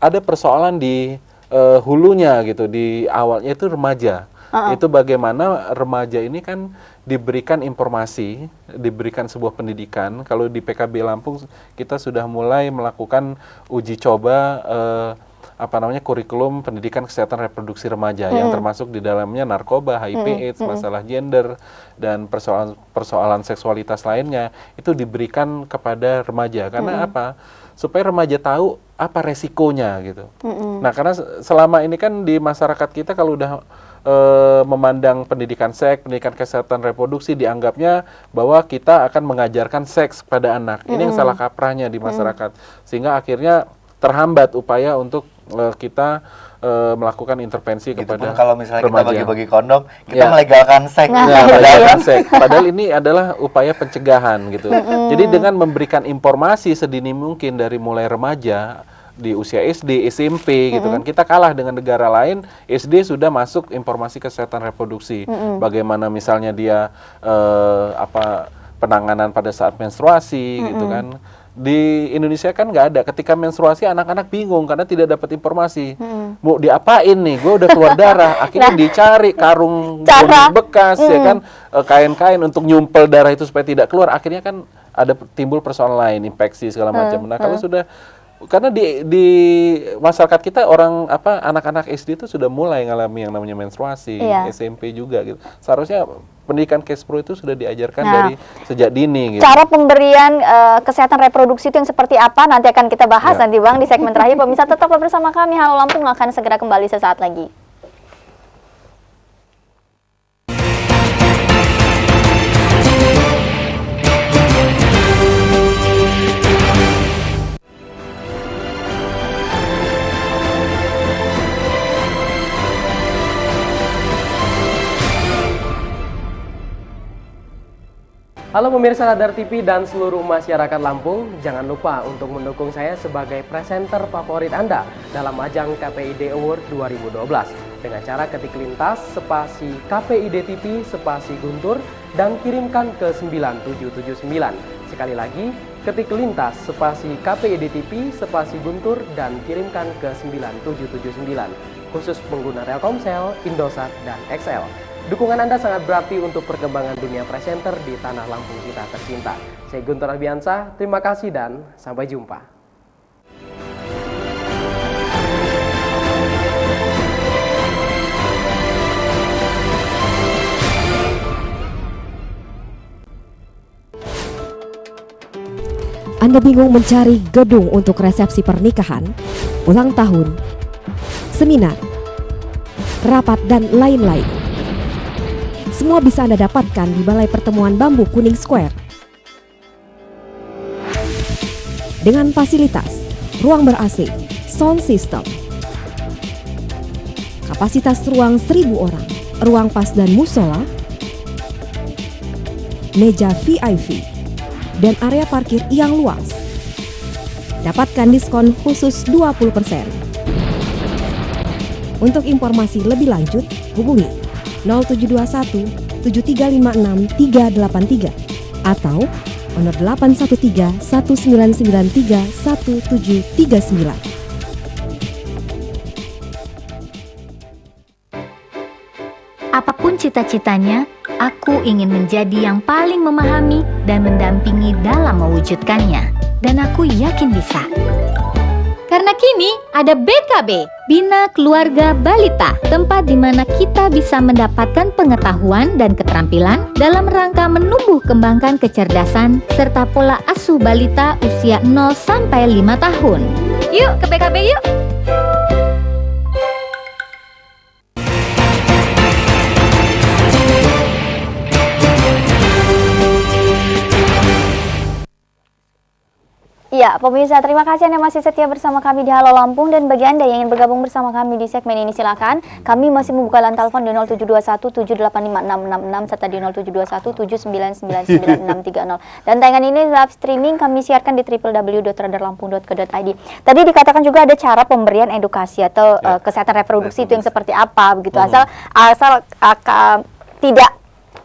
ada persoalan di hulunya gitu, di awalnya itu remaja. Itu bagaimana remaja ini kan diberikan informasi, diberikan sebuah pendidikan. Kalau di PKB Lampung kita sudah mulai melakukan uji coba kurikulum pendidikan kesehatan reproduksi remaja yang termasuk di dalamnya narkoba, HIV AIDS, masalah gender dan persoalan seksualitas lainnya itu diberikan kepada remaja. Karena apa? Supaya remaja tahu apa resikonya gitu. Nah, karena selama ini kan di masyarakat kita kalau udah memandang pendidikan seks, pendidikan kesehatan reproduksi dianggapnya bahwa kita akan mengajarkan seks pada anak. Ini yang salah kaprahnya di masyarakat. Sehingga akhirnya terhambat upaya untuk kita melakukan intervensi kepada kalau misalnya remaja. Kita bagi-bagi kondom, kita melegalkan seks. Melegalkan seks. Padahal ini adalah upaya pencegahan gitu. Jadi dengan memberikan informasi sedini mungkin dari mulai remaja di usia SD, SMP gitu kan. Kita kalah dengan negara lain, SD sudah masuk informasi kesehatan reproduksi. Bagaimana misalnya dia penanganan pada saat menstruasi gitu kan. Di Indonesia kan nggak ada. Ketika menstruasi anak-anak bingung karena tidak dapat informasi. Mau diapain nih? Gue udah keluar darah. Akhirnya dicari karung bekas ya kan, kain-kain untuk nyumpel darah itu supaya tidak keluar. Akhirnya kan ada timbul persoalan lain, infeksi segala macam. Nah, kalau sudah karena di masyarakat kita anak-anak SD itu sudah mulai ngalami yang namanya menstruasi, SMP juga gitu. Seharusnya pendidikan Kespro itu sudah diajarkan dari sejak dini gitu. Cara pemberian kesehatan reproduksi itu yang seperti apa nanti akan kita bahas nanti Bang di segmen terakhir. Pemirsa tetap bersama kami, Halo Lampung akan segera kembali sesaat lagi. Halo pemirsa Radar TV dan seluruh masyarakat Lampung, jangan lupa untuk mendukung saya sebagai presenter favorit Anda dalam ajang KPID Award 2012 dengan cara ketik lintas spasi KPID TV spasi Guntur dan kirimkan ke 9779. Sekali lagi, ketik lintas spasi KPID TV spasi Guntur dan kirimkan ke 9779. Khusus pengguna Telkomsel, Indosat, dan XL. Dukungan Anda sangat berarti untuk perkembangan dunia presenter di tanah Lampung kita tercinta. Saya Guntur Arbiansa, terima kasih dan sampai jumpa. Anda bingung mencari gedung untuk resepsi pernikahan, ulang tahun, seminar, rapat, dan lain-lain? Semua bisa Anda dapatkan di Balai Pertemuan Bambu Kuning Square. Dengan fasilitas ruang ber-AC, sound system, kapasitas ruang 1000 orang, ruang pas dan musola, meja VIP, dan area parkir yang luas. Dapatkan diskon khusus 20%. Untuk informasi lebih lanjut, hubungi 0721 7356 383 atau 0813 1993 1739. Apapun cita-citanya, aku ingin menjadi yang paling memahami dan mendampingi dalam mewujudkannya. Dan aku yakin bisa. Karena kini ada BKB, Bina Keluarga Balita, tempat di mana kita bisa mendapatkan pengetahuan dan keterampilan dalam rangka menumbuh kembangkan kecerdasan serta pola asuh balita usia 0 sampai 5 tahun. Yuk ke BKB yuk! Ya, pemirsa, terima kasih Anda masih setia bersama kami di Halo Lampung, dan bagi Anda yang ingin bergabung bersama kami di segmen ini silakan. Kami masih membuka line telepon di 0721 785 666 serta di 0721 7999 630. Dan tayangan ini live streaming kami siarkan di www.radarlampung.co.id. Tadi dikatakan juga ada cara pemberian edukasi atau kesehatan reproduksi itu yang seperti apa begitu. Asal tidak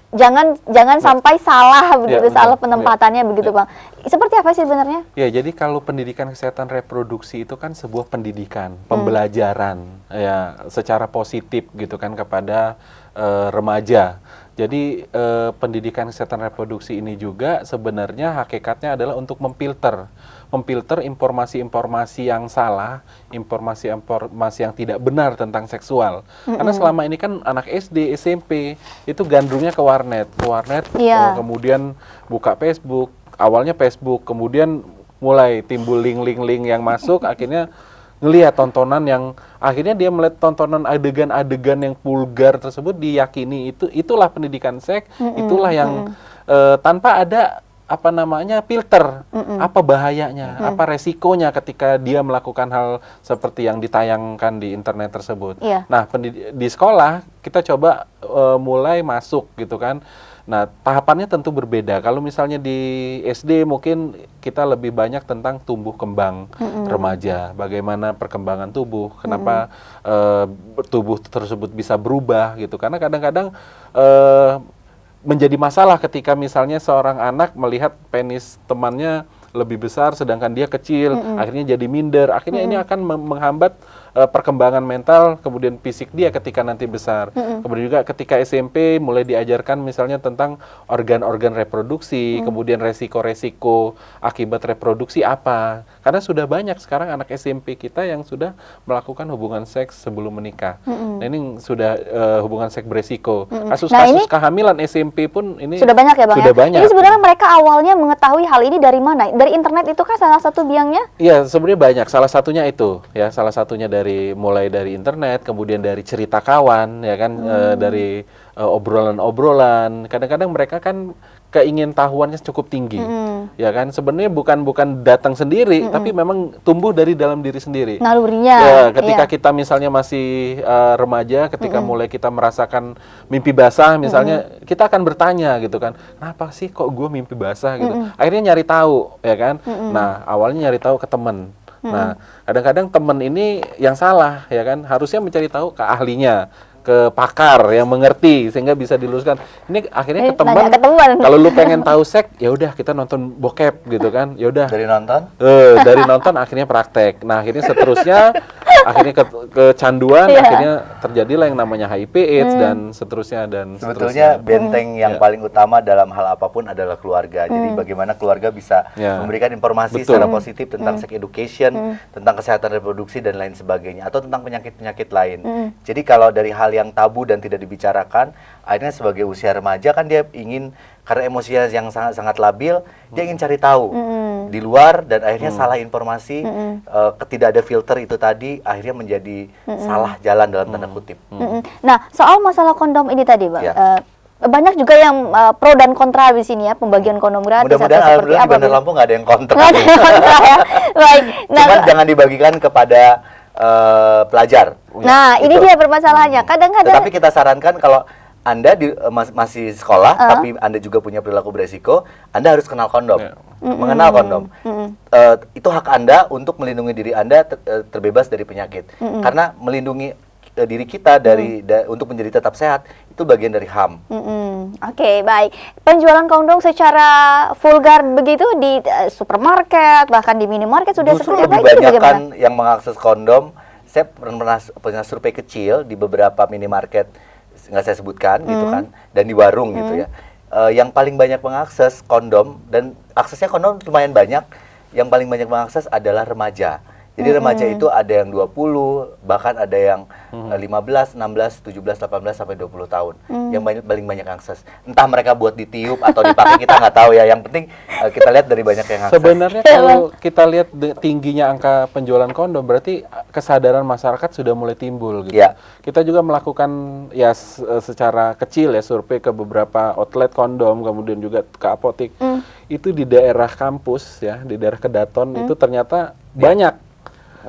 jangan sampai salah begitu, salah penempatannya begitu, Bang. Seperti apa sih sebenarnya? Ya, jadi kalau pendidikan kesehatan reproduksi itu kan sebuah pendidikan, pembelajaran ya secara positif gitu kan kepada remaja. Jadi pendidikan kesehatan reproduksi ini juga sebenarnya hakikatnya adalah untuk memfilter informasi-informasi yang salah, informasi-informasi yang tidak benar tentang seksual. Karena selama ini kan anak SD, SMP itu gandrungnya ke warnet, kemudian buka Facebook, awalnya Facebook, kemudian mulai timbul link-link yang masuk, akhirnya ngelihat tontonan yang akhirnya dia melihat tontonan adegan-adegan yang vulgar tersebut, diyakini itulah pendidikan seks, itulah yang tanpa ada filter, apa bahayanya, apa resikonya ketika dia melakukan hal seperti yang ditayangkan di internet tersebut. Nah, di sekolah kita coba mulai masuk gitu kan. Nah, tahapannya tentu berbeda. Kalau misalnya di SD mungkin kita lebih banyak tentang tumbuh kembang remaja, bagaimana perkembangan tubuh, kenapa tubuh tersebut bisa berubah gitu. Karena kadang-kadang menjadi masalah ketika misalnya seorang anak melihat penis temannya lebih besar sedangkan dia kecil, akhirnya jadi minder, akhirnya ini akan menghambat perkembangan mental kemudian fisik dia ketika nanti besar. Kemudian juga ketika SMP mulai diajarkan misalnya tentang organ-organ reproduksi, kemudian resiko-resiko akibat reproduksi apa. Karena sudah banyak sekarang anak SMP kita yang sudah melakukan hubungan seks sebelum menikah. Nah, ini sudah hubungan seks beresiko. Kasus-kasus kehamilan SMP pun ini sudah banyak ya, Bang. Sudah banyak. Jadi sebenarnya mereka awalnya mengetahui hal ini dari mana? Dari internet itu kan salah satu biangnya? Iya, sebenarnya banyak. Salah satunya itu, ya, salah satunya dari mulai dari internet, kemudian dari cerita kawan, ya kan, dari obrolan-obrolan. Kadang-kadang mereka kan keingintahuannya cukup tinggi, ya kan. Sebenarnya bukan datang sendiri, tapi memang tumbuh dari dalam diri sendiri. Nalurinya. Ya, ketika kita misalnya masih remaja, ketika mulai kita merasakan mimpi basah, misalnya kita akan bertanya gitu kan, kenapa sih kok gue mimpi basah gitu. Akhirnya nyari tahu, ya kan. Nah, awalnya nyari tahu ke teman. Nah, kadang-kadang teman ini yang salah, ya kan. Harusnya mencari tahu ke ahlinya, ke pakar yang mengerti sehingga bisa diluruskan. Ini akhirnya ke teman. Kalau lu pengen tahu seks, ya udah kita nonton bokep gitu kan. Ya udah. Dari nonton? Dari nonton akhirnya praktek. Nah, akhirnya seterusnya akhirnya kecanduan, akhirnya terjadilah yang namanya HIV/AIDS dan seterusnya dan sebetulnya benteng yang paling utama dalam hal apapun adalah keluarga. Jadi bagaimana keluarga bisa memberikan informasi secara positif tentang sex education, tentang kesehatan reproduksi dan lain sebagainya, atau tentang penyakit-penyakit lain. Jadi kalau dari hal yang tabu dan tidak dibicarakan, akhirnya sebagai usia remaja kan dia ingin, karena emosinya yang sangat labil, dia ingin cari tahu di luar dan akhirnya salah informasi, tidak ada filter itu tadi, akhirnya menjadi salah jalan dalam tanda kutip. Nah, soal masalah kondom ini tadi, Bang. Banyak juga yang pro dan kontra di sini ya, pembagian kondom gratis. Mudah-mudahan alhamdulillah di Bandar Lampung nggak ada yang kontra. Ya. Baik. Nah, cuman jangan dibagikan kepada pelajar. Nah, ini dia permasalahannya. Kadang-kadang. Tetapi kita sarankan kalau Anda masih sekolah, tapi Anda juga punya perilaku beresiko, Anda harus kenal kondom, mengenal kondom. Itu hak Anda untuk melindungi diri Anda terbebas dari penyakit. Karena melindungi diri kita untuk menjadi tetap sehat itu bagian dari HAM. Oke, baik. Penjualan kondom secara vulgar begitu di supermarket, bahkan di minimarket sudah seperti apa? Justru lebih banyak yang mengakses kondom. Saya pernah survei kecil di beberapa minimarket, nggak saya sebutkan gitu kan, dan di warung gitu ya. Yang paling banyak mengakses kondom, dan aksesnya kondom lumayan banyak, yang paling banyak mengakses adalah remaja. Jadi remaja itu ada yang 20, bahkan ada yang 15, 16, 17, 18 sampai 20 tahun. Yang paling banyak akses. Entah mereka buat ditiup atau dipakai, kita nggak tahu ya. Yang penting kita lihat dari banyak yang akses. Sebenarnya kalau kita lihat tingginya angka penjualan kondom, berarti kesadaran masyarakat sudah mulai timbul gitu. Kita juga melakukan ya secara kecil ya survei ke beberapa outlet kondom, kemudian juga ke apotik. Itu di daerah kampus ya, di daerah Kedaton itu ternyata banyak.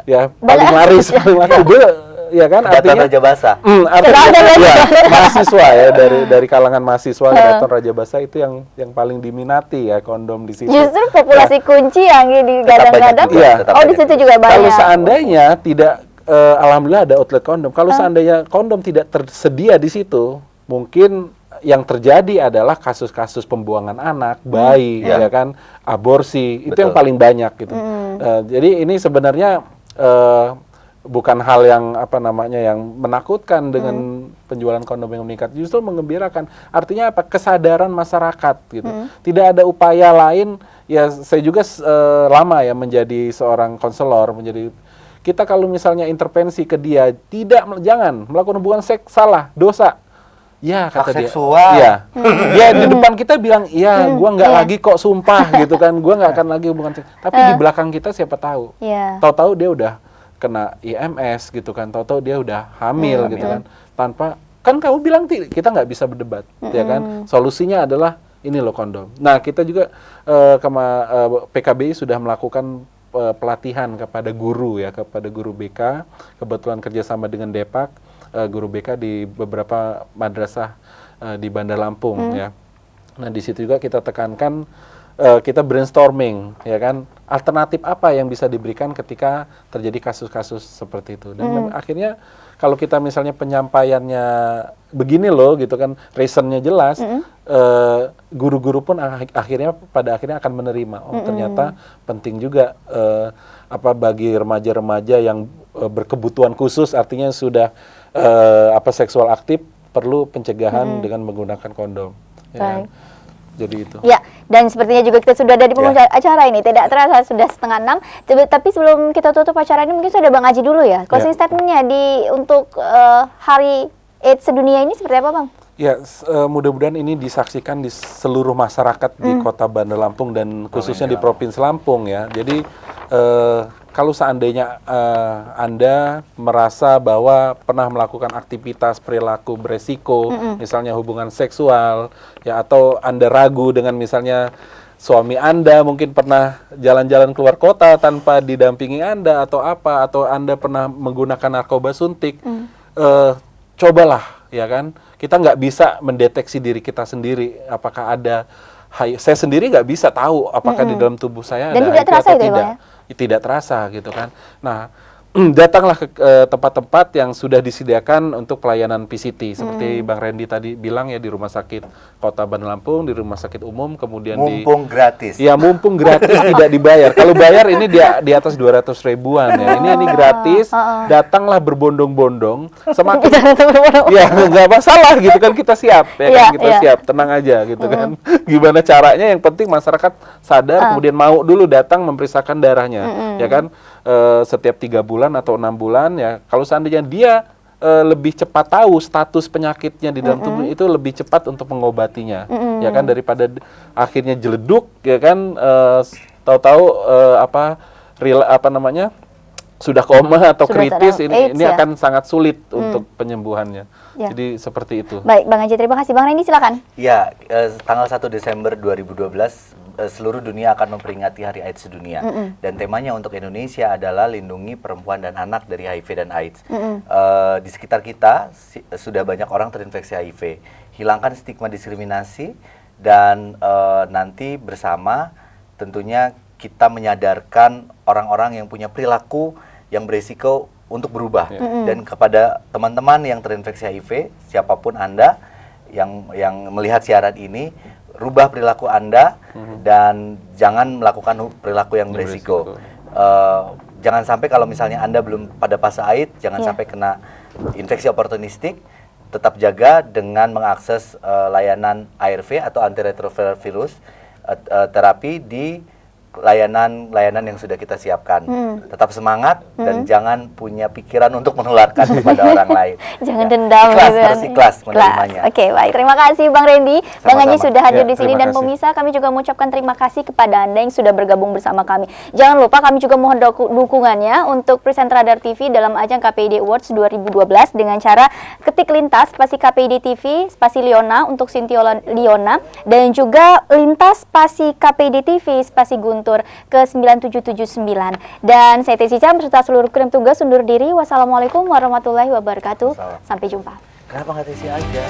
Ya, paling laris, ya kan, artinya Raja Basah. Artinya mahasiswa ya, dari kalangan mahasiswa Kedaton Raja Basah itu yang paling diminati ya kondom di situ. Justru populasi kunci yang digadang-gadang. Oh, di situ juga banyak. Kalau seandainya tidak alhamdulillah ada outlet kondom. Kalau seandainya kondom tidak tersedia di situ, mungkin yang terjadi adalah kasus-kasus pembuangan anak, bayi, ya kan, aborsi, itu yang paling banyak gitu. Jadi ini sebenarnya bukan hal yang yang menakutkan dengan penjualan kondom yang meningkat, justru menggembirakan. Artinya apa? Kesadaran masyarakat gitu. Tidak ada upaya lain. Ya saya juga lama ya menjadi seorang konselor, kita kalau misalnya intervensi ke dia, jangan melakukan hubungan seks, salah, dosa. Ya, kata dia. Seksual. Iya. Dia di depan kita bilang, "Iya, gua nggak lagi kok, sumpah," gitu kan. Gua nggak akan lagi hubungan seks. Tapi di belakang kita siapa tahu. Tahu-tahu dia udah kena IMS gitu kan. Tahu-tahu dia udah hamil gitu kan. Tanpa kamu bilang kita nggak bisa berdebat, ya kan. Solusinya adalah ini loh kondom. Nah, kita juga PKBI sudah melakukan pelatihan kepada guru BK, kebetulan kerjasama dengan Depak. Guru BK di beberapa madrasah di Bandar Lampung ya. Nah, di situ juga kita tekankan, kita brainstorming ya kan, alternatif apa yang bisa diberikan ketika terjadi kasus-kasus seperti itu. Dan akhirnya kalau kita misalnya penyampaiannya begini loh gitu kan, reasonnya jelas, guru-guru pun pada akhirnya akan menerima. Oh, ternyata penting juga bagi remaja-remaja yang berkebutuhan khusus, artinya sudah seksual aktif, perlu pencegahan dengan menggunakan kondom. Ya. Jadi itu. Ya, dan sepertinya juga kita sudah ada di penghujung acara ini. Tidak terasa sudah 5:30. Tapi sebelum kita tutup acara ini, mungkin sudah Bang Aji dulu ya. Closing statementnya untuk Hari AIDS sedunia ini seperti apa, Bang? Ya, mudah-mudahan ini disaksikan di seluruh masyarakat di Kota Bandar Lampung dan khususnya di Provinsi Lampung ya. Jadi kalau seandainya Anda merasa bahwa pernah melakukan aktivitas perilaku beresiko, misalnya hubungan seksual, ya, atau Anda ragu dengan misalnya suami Anda mungkin pernah jalan-jalan keluar kota tanpa didampingi Anda atau apa, atau Anda pernah menggunakan narkoba suntik, cobalah, ya kan? Kita nggak bisa mendeteksi diri kita sendiri apakah ada saya sendiri nggak bisa tahu apakah di dalam tubuh saya dan ada tidak HIV terasa atau itu, tidak. Ya? Tidak terasa gitu kan. Nah, datanglah ke tempat-tempat yang sudah disediakan untuk pelayanan PCT seperti Bang Randy tadi bilang ya, di Rumah Sakit Kota Bandar Lampung, di Rumah Sakit Umum, kemudian mumpung gratis. Ya, mumpung gratis tidak dibayar. Kalau bayar ini di atas 200 ribuan ya. Ini gratis. Datanglah berbondong-bondong. Semakin ya nggak masalah gitu kan, kita siap ya kan, kita siap, tenang aja gitu kan. Gimana caranya, yang penting masyarakat sadar, kemudian mau dulu datang memeriksakan darahnya ya kan. Setiap 3 bulan atau 6 bulan ya, kalau seandainya dia lebih cepat tahu status penyakitnya di dalam tubuh, itu lebih cepat untuk mengobatinya ya kan, daripada akhirnya jeleduk ya kan, tahu-tahu sudah koma atau kritis, ini akan sangat sulit untuk penyembuhannya. Jadi seperti itu. Baik, Bang Haji, terima kasih. Bang Randy, silakan. Ya, tanggal 1 Desember 2012 seluruh dunia akan memperingati Hari AIDS Sedunia. Dan temanya untuk Indonesia adalah lindungi perempuan dan anak dari HIV dan AIDS. Di sekitar kita sudah banyak orang terinfeksi HIV. Hilangkan stigma diskriminasi, dan nanti bersama tentunya kita menyadarkan orang-orang yang punya perilaku yang beresiko untuk berubah. Dan kepada teman-teman yang terinfeksi HIV, siapapun Anda yang melihat siaran ini, rubah perilaku Anda dan jangan melakukan perilaku yang beresiko. Jangan sampai kalau misalnya Anda belum pada fase AIDS, jangan sampai kena infeksi oportunistik. Tetap jaga dengan mengakses layanan ARV atau antiretroviral virus terapi di layanan yang sudah kita siapkan. Tetap semangat dan jangan punya pikiran untuk menularkan kepada orang lain. Jangan dendam. Harus ikhlas menerimanya. Oke, baik. Terima kasih Bang Randy. Bang Haji sudah hadir di sini, dan kasih. pemirsa, kami juga mengucapkan terima kasih kepada Anda yang sudah bergabung bersama kami. Jangan lupa kami juga mohon dukungannya untuk presenter Radar TV dalam ajang KPID Awards 2012 dengan cara ketik lintas spasi KPID TV spasi Liona untuk Cynthia Liona, dan juga lintas spasi KPID TV spasi Guntur ke 9779. Dan saya Teh Cica beserta seluruh kru tugas undur diri. Wassalamualaikum warahmatullahi wabarakatuh. Sampai jumpa. Kenapa nggak Tesi aja?